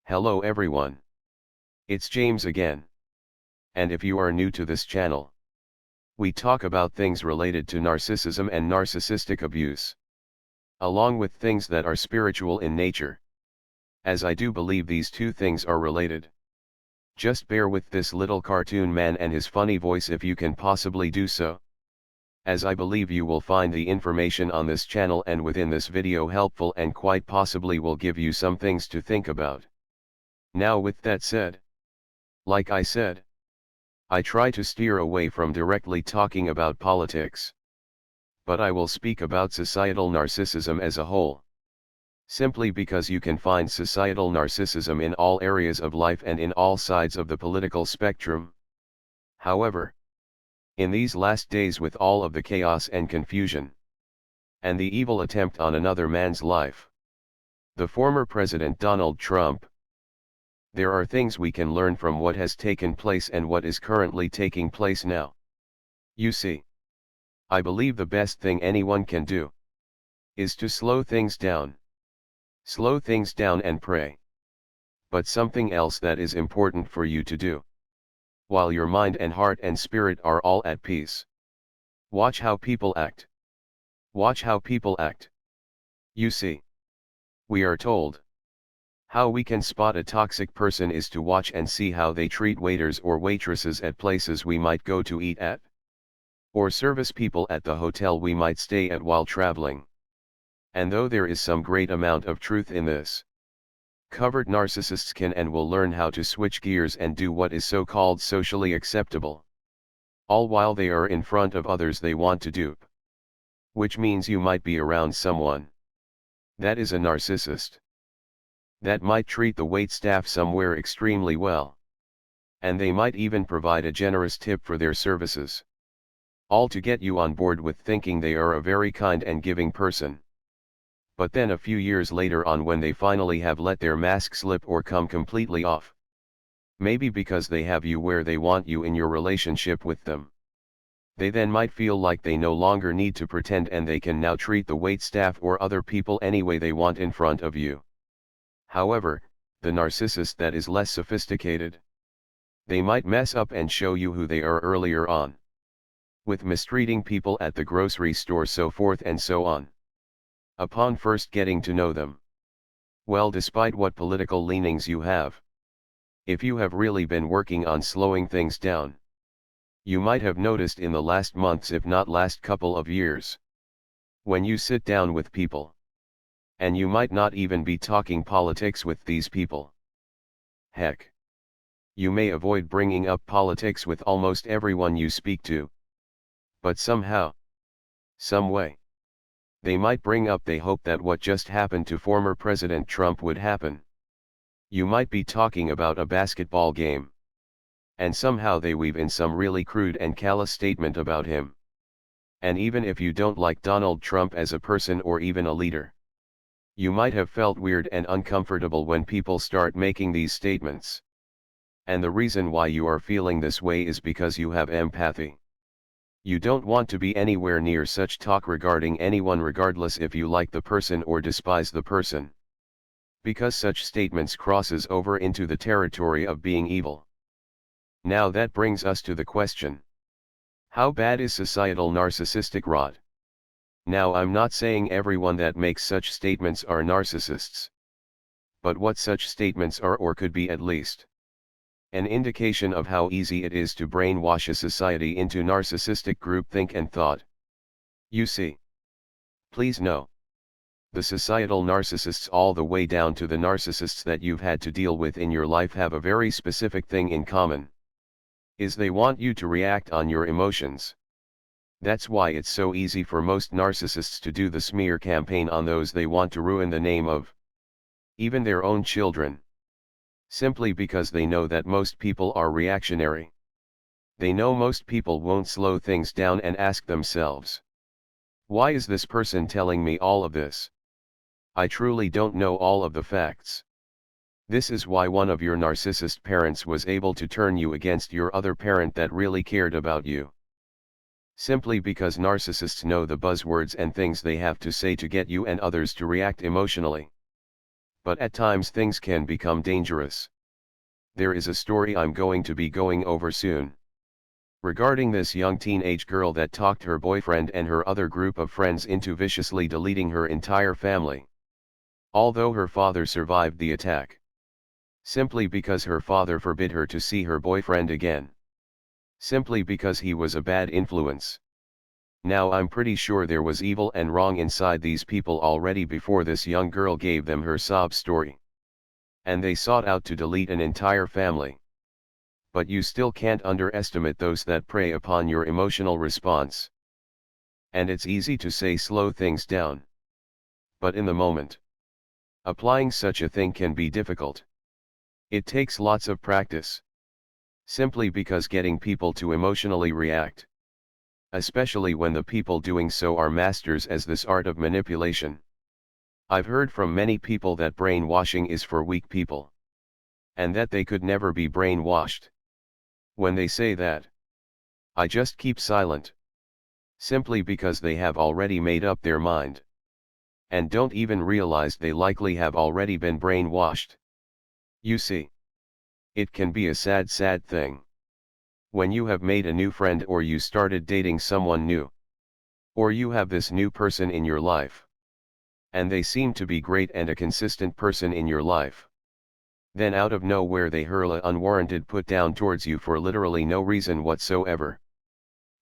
Hello everyone. It's James again. And if you are new to this channel, we talk about things related to narcissism and narcissistic abuse, along with things that are spiritual in nature, as I do believe these two things are related. Just bear with this little cartoon man and his funny voice if you can possibly do so, as I believe you will find the information on this channel and within this video helpful and quite possibly will give you some things to think about. Now with that said, like I said, I try to steer away from directly talking about politics, but I will speak about societal narcissism as a whole. Simply because you can find societal narcissism in all areas of life and in all sides of the political spectrum. However, in these last days with all of the chaos and confusion, and the evil attempt on another man's life, the former President Donald Trump, there are things we can learn from what has taken place and what is currently taking place now. You see, I believe the best thing anyone can do is to slow things down. Slow things down and pray. But something else that is important for you to do, while your mind and heart and spirit are all at peace. Watch how people act. Watch how people act. You see, we are told how we can spot a toxic person is to watch and see how they treat waiters or waitresses at places we might go to eat at, or service people at the hotel we might stay at while traveling. And though there is some great amount of truth in this, covert narcissists can and will learn how to switch gears and do what is so-called socially acceptable, all while they are in front of others they want to dupe. Which means you might be around someone that is a narcissist, that might treat the waitstaff somewhere extremely well, and they might even provide a generous tip for their services, all to get you on board with thinking they are a very kind and giving person. But then a few years later on, when they finally have let their mask slip or come completely off, maybe because they have you where they want you in your relationship with them, they then might feel like they no longer need to pretend and they can now treat the waitstaff or other people any way they want in front of you. However, the narcissist that is less sophisticated, they might mess up and show you who they are earlier on, with mistreating people at the grocery store, so forth and so on. Upon first getting to know them, well, despite what political leanings you have, if you have really been working on slowing things down, you might have noticed in the last months, if not last couple of years, when you sit down with people, and you might not even be talking politics with these people. Heck, you may avoid bringing up politics with almost everyone you speak to, but somehow, some way, they might bring up they hope that what just happened to former President Trump would happen. You might be talking about a basketball game, and somehow they weave in some really crude and callous statement about him. And even if you don't like Donald Trump as a person or even a leader, you might have felt weird and uncomfortable when people start making these statements. And the reason why you are feeling this way is because you have empathy. You don't want to be anywhere near such talk regarding anyone, regardless if you like the person or despise the person, because such statements crosses over into the territory of being evil. Now that brings us to the question: how bad is societal narcissistic rot? Now, I'm not saying everyone that makes such statements are narcissists, but what such statements are, or could be at least, an indication of how easy it is to brainwash a society into narcissistic groupthink and thought. You see, please know, the societal narcissists all the way down to the narcissists that you've had to deal with in your life have a very specific thing in common, is they want you to react on your emotions. That's why it's so easy for most narcissists to do the smear campaign on those they want to ruin the name of, even their own children. Simply because they know that most people are reactionary. They know most people won't slow things down and ask themselves, why is this person telling me all of this? I truly don't know all of the facts. This is why one of your narcissist parents was able to turn you against your other parent that really cared about you. Simply because narcissists know the buzzwords and things they have to say to get you and others to react emotionally. But at times things can become dangerous. There is a story I'm going to be going over soon, regarding this young teenage girl that talked her boyfriend and her other group of friends into viciously deleting her entire family. Although her father survived the attack, simply because her father forbid her to see her boyfriend again. Simply because he was a bad influence. Now I'm pretty sure there was evil and wrong inside these people already before this young girl gave them her sob story. And they sought out to delete an entire family. But you still can't underestimate those that prey upon your emotional response. And it's easy to say slow things down. But in the moment, applying such a thing can be difficult. It takes lots of practice. Simply because getting people to emotionally react, especially when the people doing so are masters as this art of manipulation. I've heard from many people that brainwashing is for weak people, and that they could never be brainwashed. When they say that, I just keep silent, simply because they have already made up their mind, and don't even realize they likely have already been brainwashed. You see, it can be a sad thing. When you have made a new friend, or you started dating someone new, or you have this new person in your life, and they seem to be great and a consistent person in your life. Then out of nowhere they hurl an unwarranted put down towards you for literally no reason whatsoever.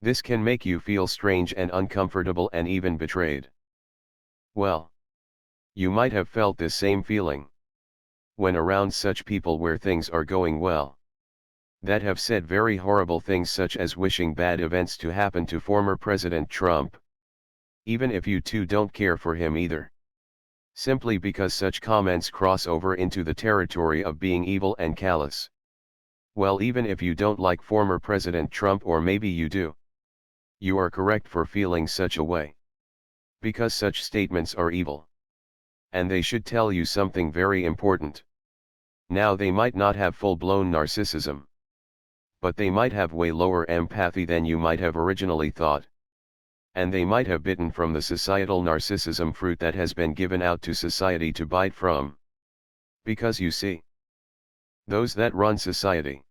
This can make you feel strange and uncomfortable and even betrayed. Well, you might have felt this same feeling when around such people where things are going well, that have said very horrible things such as wishing bad events to happen to former President Trump, even if you too don't care for him either. Simply because such comments cross over into the territory of being evil and callous. Well, even if you don't like former President Trump, or maybe you do, you are correct for feeling such a way. Because such statements are evil. And they should tell you something very important. Now they might not have full-blown narcissism, but they might have way lower empathy than you might have originally thought. And they might have bitten from the societal narcissism fruit that has been given out to society to bite from. Because you see, those that run society,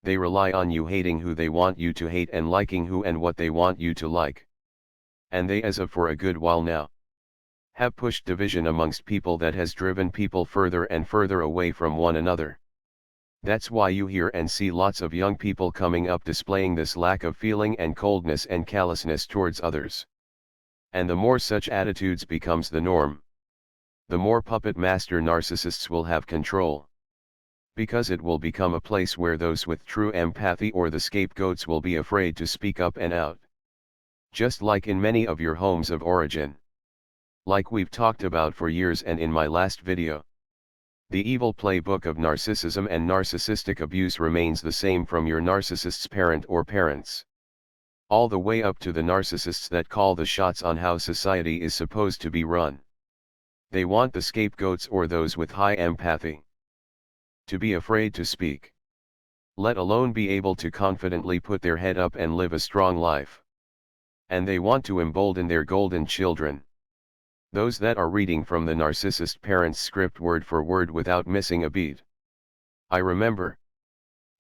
they rely on you hating who they want you to hate and liking who and what they want you to like. And they, as of for a good while now, have pushed division amongst people that has driven people further and further away from one another. That's why you hear and see lots of young people coming up displaying this lack of feeling and coldness and callousness towards others. And the more such attitudes becomes the norm, the more puppet master narcissists will have control. Because it will become a place where those with true empathy or the scapegoats will be afraid to speak up and out. Just like in many of your homes of origin. Like we've talked about for years and in my last video. The evil playbook of narcissism and narcissistic abuse remains the same from your narcissist's parent or parents, all the way up to the narcissists that call the shots on how society is supposed to be run. They want the scapegoats or those with high empathy to be afraid to speak, let alone be able to confidently put their head up and live a strong life. And they want to embolden their golden children, those that are reading from the narcissist parent's script word for word without missing a beat. I remember,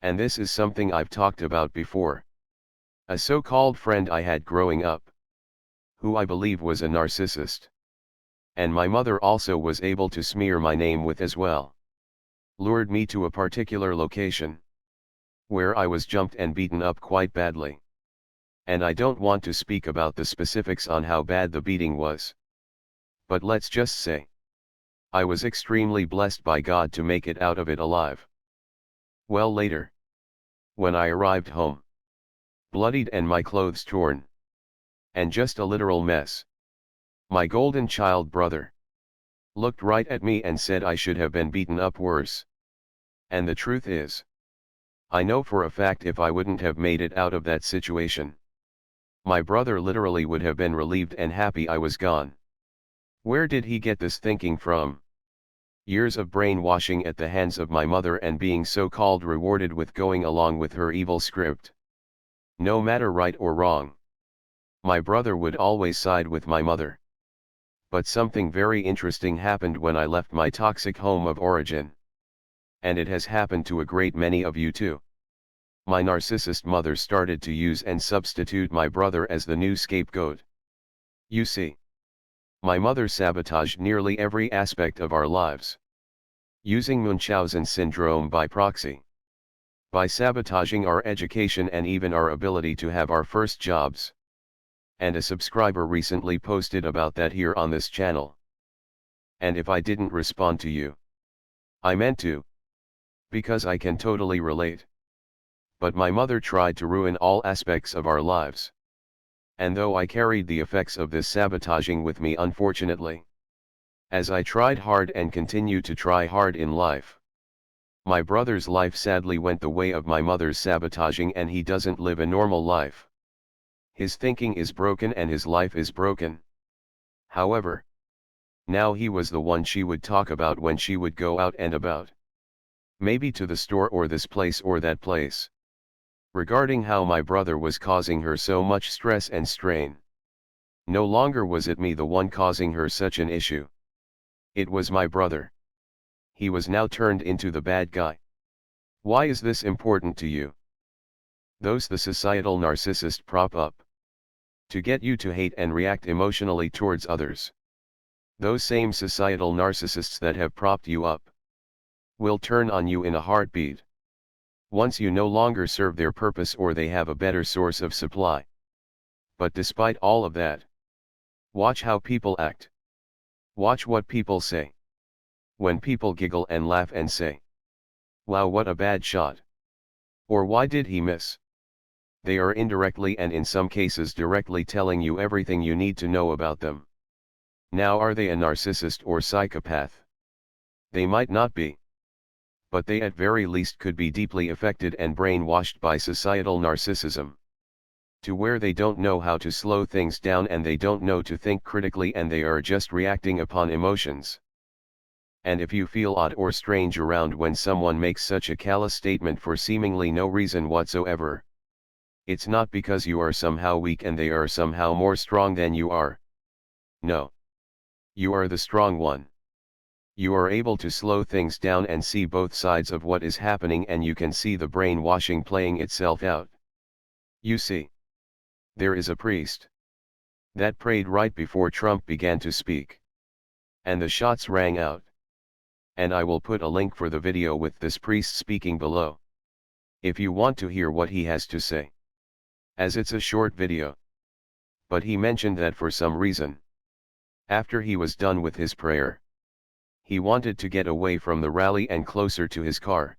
and this is something I've talked about before, a so-called friend I had growing up, who I believe was a narcissist. And my mother also was able to smear my name with as well. Lured me to a particular location, where I was jumped and beaten up quite badly. And I don't want to speak about the specifics on how bad the beating was. But let's just say, I was extremely blessed by God to make it out of it alive. Well, later, when I arrived home, bloodied and my clothes torn, and just a literal mess, my golden child brother looked right at me and said I should have been beaten up worse. And the truth is, I know for a fact if I wouldn't have made it out of that situation, my brother literally would have been relieved and happy I was gone. Where did he get this thinking from? Years of brainwashing at the hands of my mother and being so-called rewarded with going along with her evil script. No matter right or wrong, my brother would always side with my mother. But something very interesting happened when I left my toxic home of origin. And it has happened to a great many of you too. My narcissist mother started to use and substitute my brother as the new scapegoat. You see, my mother sabotaged nearly every aspect of our lives. Using Munchausen syndrome by proxy. By sabotaging our education and even our ability to have our first jobs. And a subscriber recently posted about that here on this channel. And if I didn't respond to you, I meant to. Because I can totally relate. But my mother tried to ruin all aspects of our lives. And though I carried the effects of this sabotaging with me, unfortunately, as I tried hard and continue to try hard in life, my brother's life sadly went the way of my mother's sabotaging, and he doesn't live a normal life. His thinking is broken and his life is broken. However, now he was the one she would talk about when she would go out and about. Maybe to the store or this place or that place. Regarding how my brother was causing her so much stress and strain. No longer was it me the one causing her such an issue. It was my brother. He was now turned into the bad guy. Why is this important to you? Those the societal narcissist prop up. To get you to hate and react emotionally towards others. Those same societal narcissists that have propped you up will turn on you in a heartbeat. Once you no longer serve their purpose or they have a better source of supply. But despite all of that, watch how people act. Watch what people say. When people giggle and laugh and say, "Wow, what a bad shot." Or "Why did he miss?" They are indirectly and in some cases directly telling you everything you need to know about them. Now, are they a narcissist or psychopath? They might not be. But they at very least could be deeply affected and brainwashed by societal narcissism. To where they don't know how to slow things down and they don't know to think critically and they are just reacting upon emotions. And if you feel odd or strange around when someone makes such a callous statement for seemingly no reason whatsoever, it's not because you are somehow weak and they are somehow more strong than you are. No. You are the strong one. You are able to slow things down and see both sides of what is happening, and you can see the brainwashing playing itself out. You see, there is a priest that prayed right before Trump began to speak. And the shots rang out. And I will put a link for the video with this priest speaking below. If you want to hear what he has to say. As it's a short video. But he mentioned that for some reason, after he was done with his prayer, he wanted to get away from the rally and closer to his car.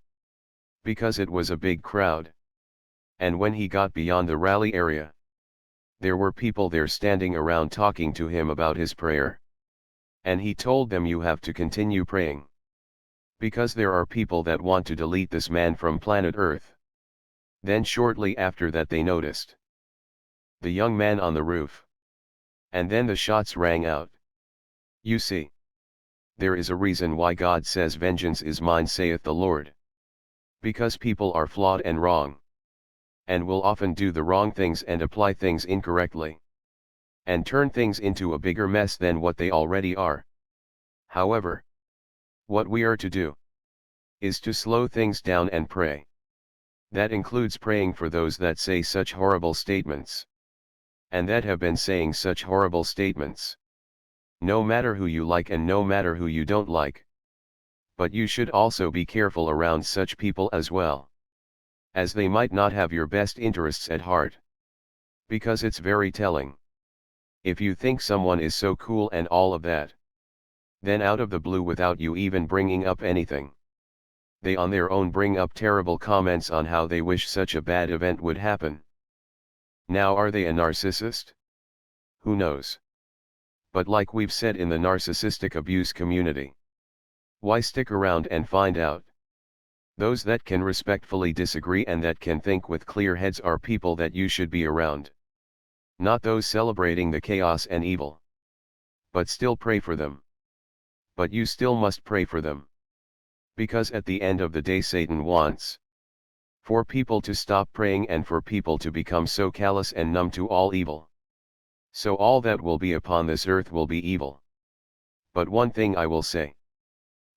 Because it was a big crowd. And when he got beyond the rally area, there were people there standing around talking to him about his prayer. And he told them, "You have to continue praying. Because there are people that want to delete this man from planet Earth." Then shortly after that they noticed the young man on the roof. And then the shots rang out. You see, there is a reason why God says, "Vengeance is mine, saith the Lord." Because people are flawed and wrong. And will often do the wrong things and apply things incorrectly. And turn things into a bigger mess than what they already are. However, what we are to do is to slow things down and pray. That includes praying for those that say such horrible statements. And that have been saying such horrible statements. No matter who you like and no matter who you don't like. But you should also be careful around such people as well. As they might not have your best interests at heart. Because it's very telling. If you think someone is so cool and all of that, then out of the blue, without you even bringing up anything, they on their own bring up terrible comments on how they wish such a bad event would happen. Now, are they a narcissist? Who knows? But like we've said in the narcissistic abuse community, why stick around and find out? Those that can respectfully disagree and that can think with clear heads are people that you should be around. Not those celebrating the chaos and evil. But still pray for them. But you still must pray for them. Because at the end of the day, Satan wants for people to stop praying and for people to become so callous and numb to all evil. So all that will be upon this earth will be evil. But one thing I will say.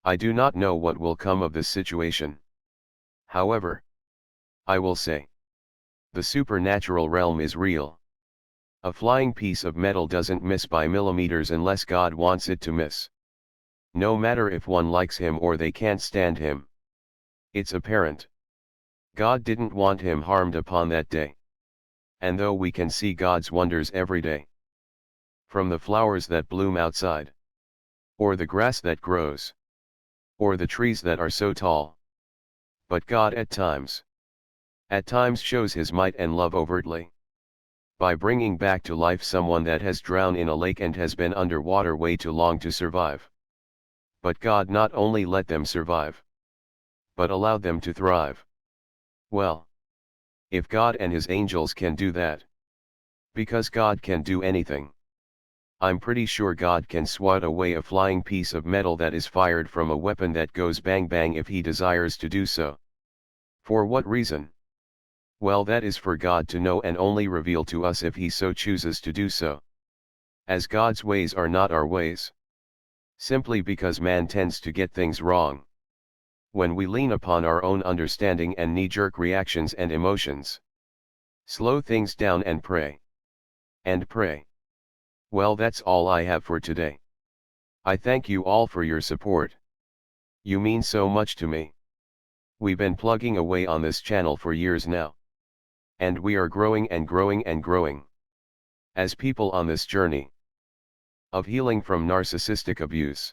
I do not know what will come of this situation. However, I will say. The supernatural realm is real. A flying piece of metal doesn't miss by millimeters unless God wants it to miss. No matter if one likes him or they can't stand him. It's apparent. God didn't want him harmed upon that day. And though we can see God's wonders every day, from the flowers that bloom outside, or the grass that grows, or the trees that are so tall, but God at times shows his might and love overtly, by bringing back to life someone that has drowned in a lake and has been underwater way too long to survive. But God not only let them survive, but allowed them to thrive. Well, if God and his angels can do that, because God can do anything, I'm pretty sure God can swat away a flying piece of metal that is fired from a weapon that goes bang bang if he desires to do so. For what reason? Well, that is for God to know and only reveal to us if he so chooses to do so. As God's ways are not our ways. Simply because man tends to get things wrong. When we lean upon our own understanding and knee-jerk reactions and emotions. Slow things down and pray. And pray. Well, that's all I have for today. I thank you all for your support. You mean so much to me. We've been plugging away on this channel for years now. And we are growing and growing and growing. As people on this journey of healing from narcissistic abuse.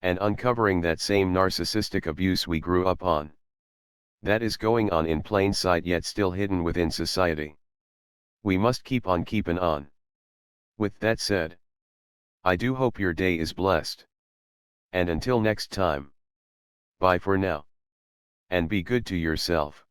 And uncovering that same narcissistic abuse we grew up on. That is going on in plain sight yet still hidden within society. We must keep on keeping on. With that said, I do hope your day is blessed. And until next time. Bye for now. And be good to yourself.